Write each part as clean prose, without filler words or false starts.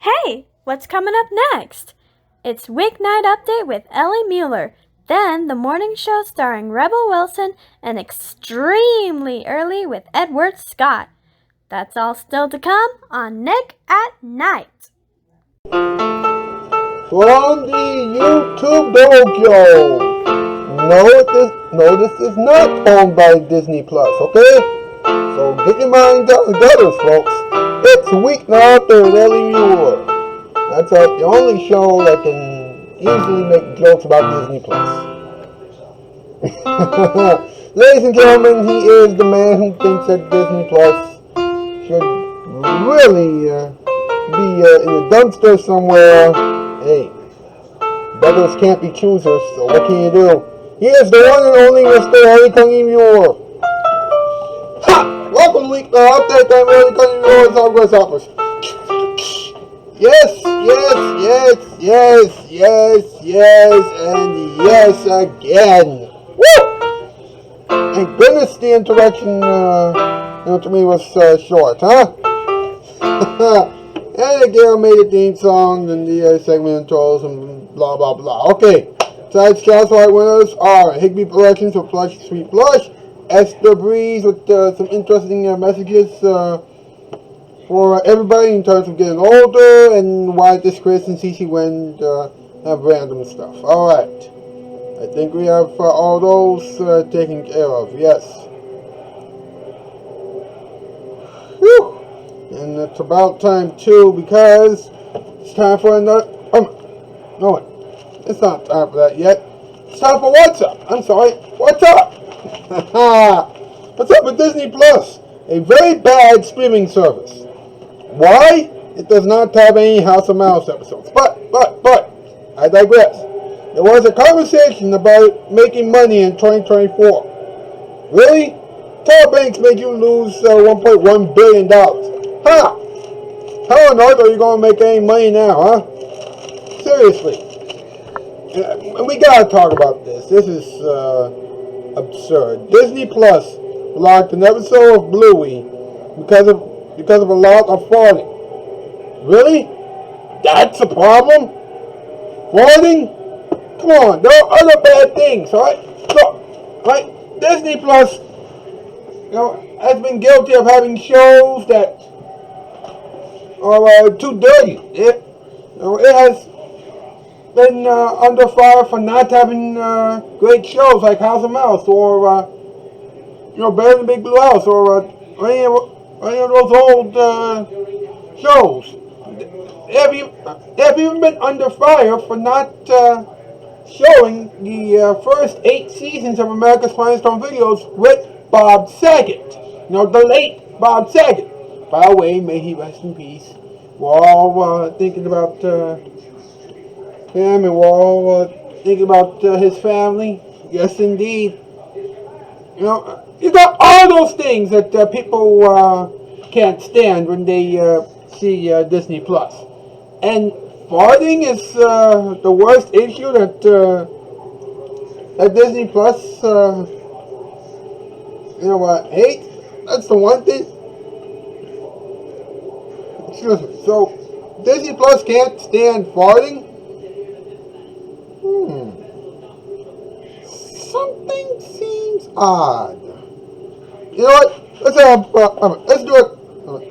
Hey, what's coming up next? It's Weeknight Update with Ellie Muller, then the morning show starring Rebel Wilson, and Extremely Early with Edward Scott. That's all still to come on Nick at Night. From the YouTube Dojo. No, this is not owned by Disney Plus, okay? So get your mind together, folks. It's Weeknight with Ellie Muller. That's right, the only show that can easily make jokes about Disney Plus. Ladies and gentlemen, he is the man who thinks that Disney Plus should really be in a dumpster somewhere. Hey, beggars can't be choosers, so what can you do? Here's the one and only Mr. Ellie Muller. Ha! Welcome to Week Update. I'm Ellie Muller. Southwest Office. Yes, and yes again. Woo! Thank goodness the interaction, to me was short, huh? And again, made a theme song and the segment intros and blah blah blah. Okay, tonight's Shoutout Spotlight winners are Higby Productions with Plush Sweet Blush, Esther Breeze with some interesting messages for everybody in terms of getting older and why this Chris and Cece went have random stuff. Alright, I think we have all those taken care of, yes. Whew. And it's about time too, because it's time for another. No, it's not time for that yet. It's time for What's Up. I'm sorry, What's Up? What's up with Disney Plus? A very bad streaming service. Why? It does not have any House of Mouse episodes. But, I digress. There was a conversation about making money in 2024. Really? Tower banks make you lose $1.1 billion. Huh? How on earth are you going to make any money now, huh? Seriously. We gotta talk about this. This is absurd. Disney Plus blocked an episode of Bluey because of a lot of farting. Really? That's a problem? Farting? Come on, there are other bad things, alright? So, right? Disney Plus, has been guilty of having shows that are too dirty. It has been under fire for not having great shows like House of Mouse or Bear in the Big Blue House or any of those old shows. They have even been under fire for not showing the first 8 seasons of America's Funniest Home Videos with Bob Saget. The late Bob Saget. By the way, may he rest in peace. We're all thinking about him, and we're all thinking about his family. Yes, indeed. You got all those things that people can't stand when they see Disney Plus. And farting is the worst issue that Disney Plus, hate. That's the one thing. Excuse me. So, Disney Plus can't stand farting? Something seems odd. You know what? Let's do it.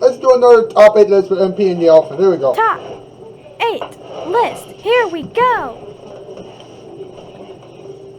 Let's do another top 8 list for MP and the Elephant. Here we go. Top 8 list. Here we go.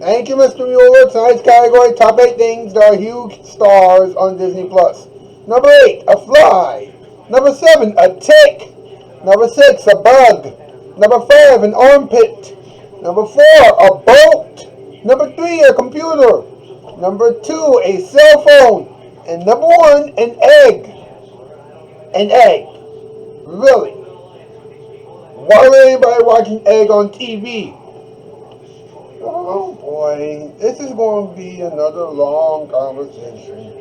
Thank you, Mr. Muller. Tonight's category: top 8 things that are huge stars on Disney Plus. Number 8, a fly. Number 7, a tick. Number 6, a bug. Number 5, an armpit. Number 4, a boat. Number 3, a computer. Number 2, a cell phone. And number 1, an egg. An egg. Really? Why would anybody watching egg on TV? Oh boy, this is going to be another long conversation.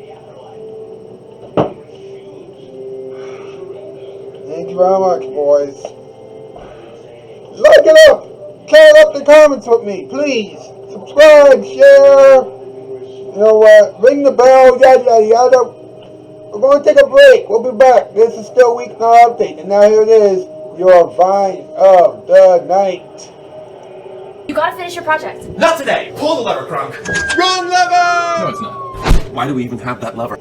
Thank you very much, boys. Like it up! Chat up the comments with me, please. Subscribe, share, ring the bell, yada yada yada. We're going to take a break. We'll be back. This is still Weeknight Update, and now here it is. your vine of the night. You gotta finish your project. Not today! Pull the lever, Crunk! Wrong lever! No, it's not. Why do we even have that lever?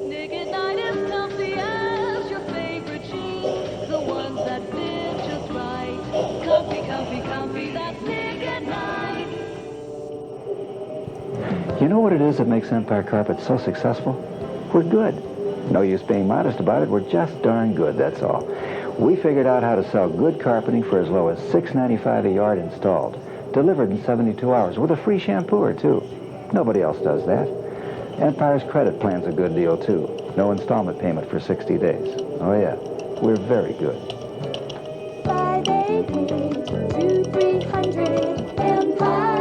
Weeknight is comfy as your favorite jeans, the ones that fit just right. Comfy, comfy, comfy, that's Weeknight. You know what it is that makes Empire Carpet so successful? We're good. No use being modest about it. We're just darn good, that's all. We figured out how to sell good carpeting for as low as $6.95 a yard installed, delivered in 72 hours with a free shampooer, too. Nobody else does that. Empire's credit plan's a good deal, too. No installment payment for 60 days. Oh, yeah. We're very good. 588-2300 Empire.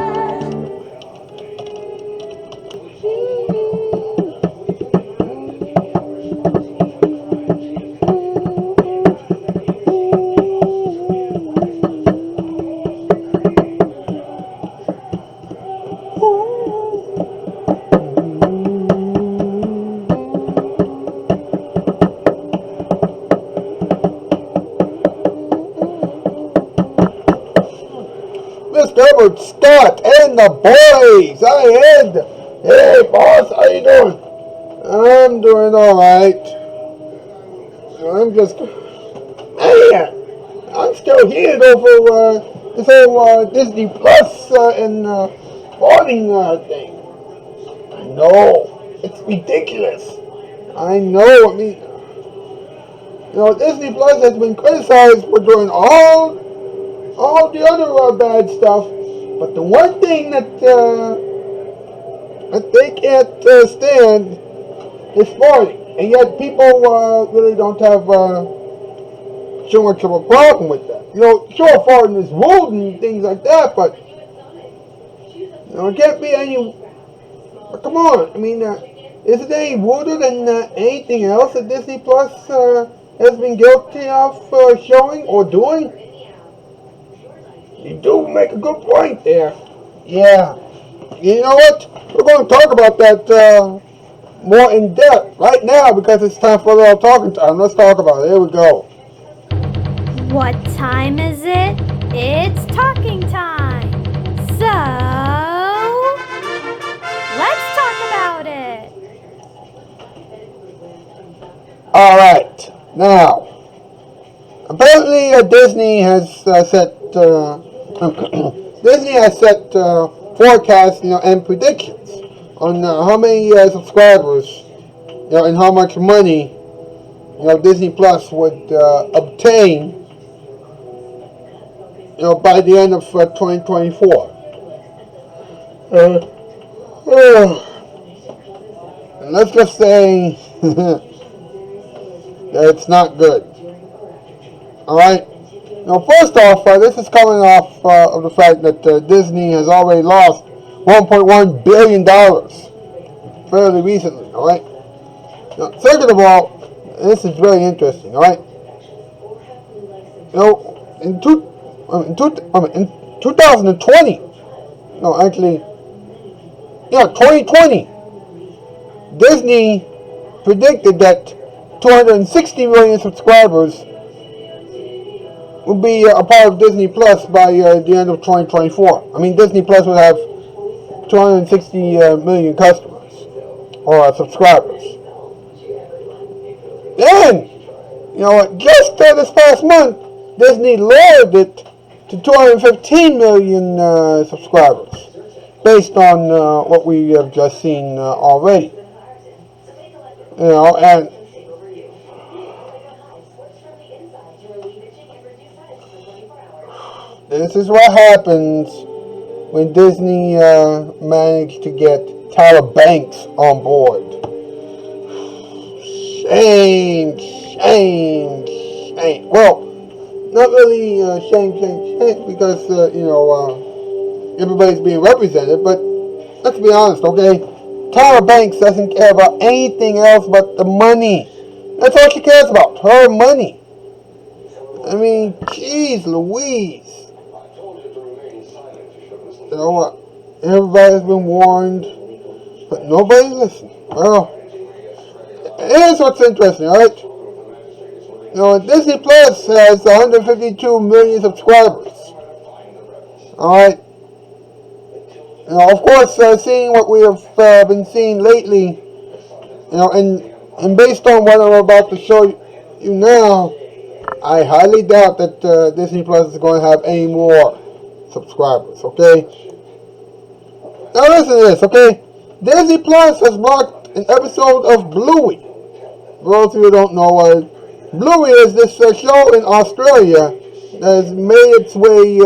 Mr. Edward Scott and the boys. Hey, boss, how you doing? I'm doing all right. Man, I'm still here though for this whole Disney Plus and voting thing. I know it's ridiculous. I know. I mean, Disney Plus has been criticized for doing all the other bad stuff, but the one thing that they can't stand is voting, and yet people really don't have so much of a problem with that. Sure, voting is rude and things like that, but it can't be any. But come on, I mean, is it any ruder than anything else that Disney Plus has been guilty of showing or doing? You do make a good point there. Yeah. You know what? We're going to talk about that more in depth right now because it's time for a little talking time. Let's talk about it. Here we go. What time is it? It's talking time. So, let's talk about it. All right. Now, apparently Disney has set forecasts, and predictions on how many subscribers, and how much money, Disney Plus would obtain, by the end of 2024. And let's just say that it's not good. All right. Now, first off, this is coming off of the fact that Disney has already lost $1.1 billion fairly recently, all right? Now, second of all, this is very interesting, all right? In 2020, 2020, Disney predicted that 260 million subscribers would be a part of Disney Plus by the end of 2024. I mean, Disney Plus would have 260 million customers or subscribers. Then, just this past month, Disney lowered it to 215 million subscribers, based on what we have just seen already. And this is what happens when Disney managed to get Tyra Banks on board. Shame. Well, not really shame, because, everybody's being represented, but let's be honest, okay? Tyra Banks doesn't care about anything else but the money. That's all she cares about, her money. I mean, geez Louise. Everybody's been warned, but nobody listened. Well, here's what's interesting, alright? Disney Plus has 152 million subscribers. Alright? Of course, seeing what we have been seeing lately, and based on what I'm about to show you now, I highly doubt that Disney Plus is going to have any more subscribers, okay? Now listen to this, okay? Disney Plus has blocked an episode of Bluey. For those of you who don't know what Bluey is, this show in Australia that has made its way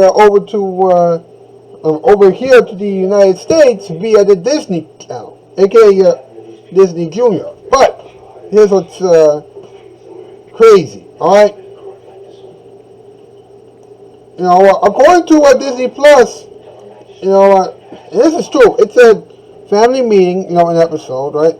over here to the United States via the Disney Channel, aka Disney Junior. But here's what's crazy, alright? According to Disney Plus, this is true. It said family meeting, an episode, right,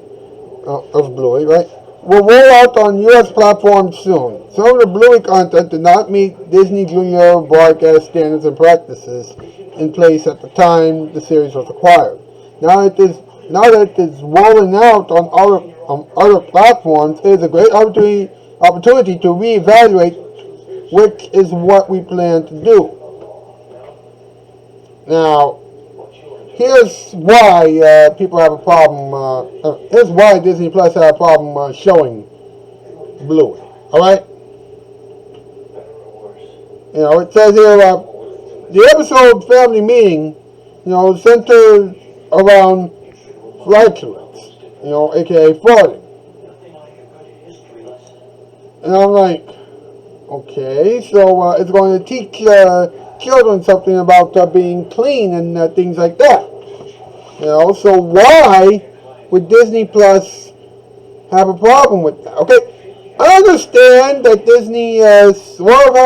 of Bluey, right, will roll out on U.S. platforms soon. Some of the Bluey content did not meet Disney Junior broadcast standards and practices in place at the time the series was acquired. Now that it is rolling out on other platforms, it is a great opportunity to reevaluate, which is what we plan to do. Now, here's why people have a problem. Here's why Disney Plus had a problem showing Bluey. All right. It says here the episode family meeting, centered around flatulence, aka farting. And I'm like, okay, so it's going to teach children something about being clean and things like that. So why would Disney Plus have a problem with that? Okay, I understand that Disney sort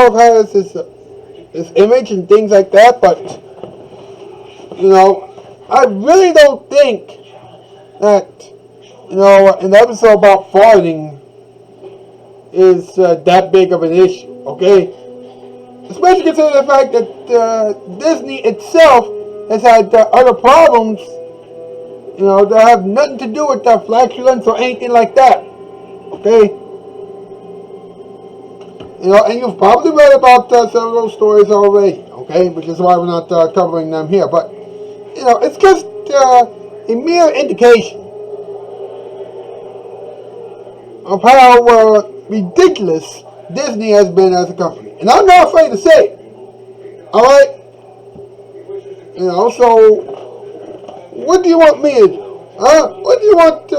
of has this image and things like that, but I really don't think that an episode about farting is that big of an issue, okay? Especially considering the fact that Disney itself has had other problems, that have nothing to do with flatulence or anything like that, okay? And you've probably read about some of those stories already, okay? Which is why we're not covering them here, but, it's just a mere indication of how ridiculous Disney has been as a company. And I'm not afraid to say it. Alright? So what do you want me to do? What do you want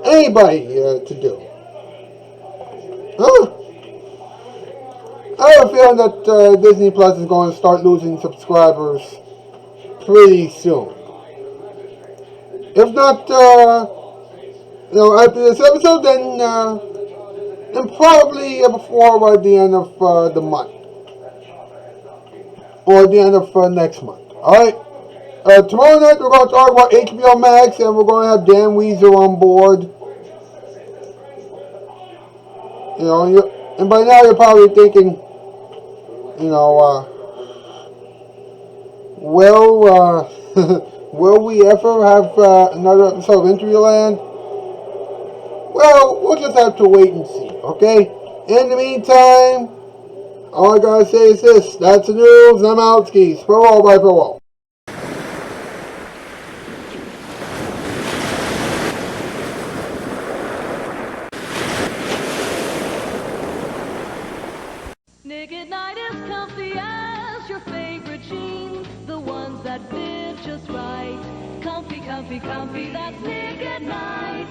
anybody to do? I have a feeling that Disney Plus is going to start losing subscribers pretty soon. If not after this episode, then probably before the end of the month. Or the end of next month. Alright? Tomorrow night we're going to talk about HBO Max, and we're going to have Dan Weezer on board. And by now you're probably thinking, will we ever have another episode of Interviewland? Well, we'll just have to wait and see, okay? In the meantime, all I gotta say is this. That's the news, and I'm out, skis. Farewell, bye, farewell. Weeknight is comfy as your favorite jeans, the ones that fit just right. Comfy, comfy, comfy, that's Weeknight.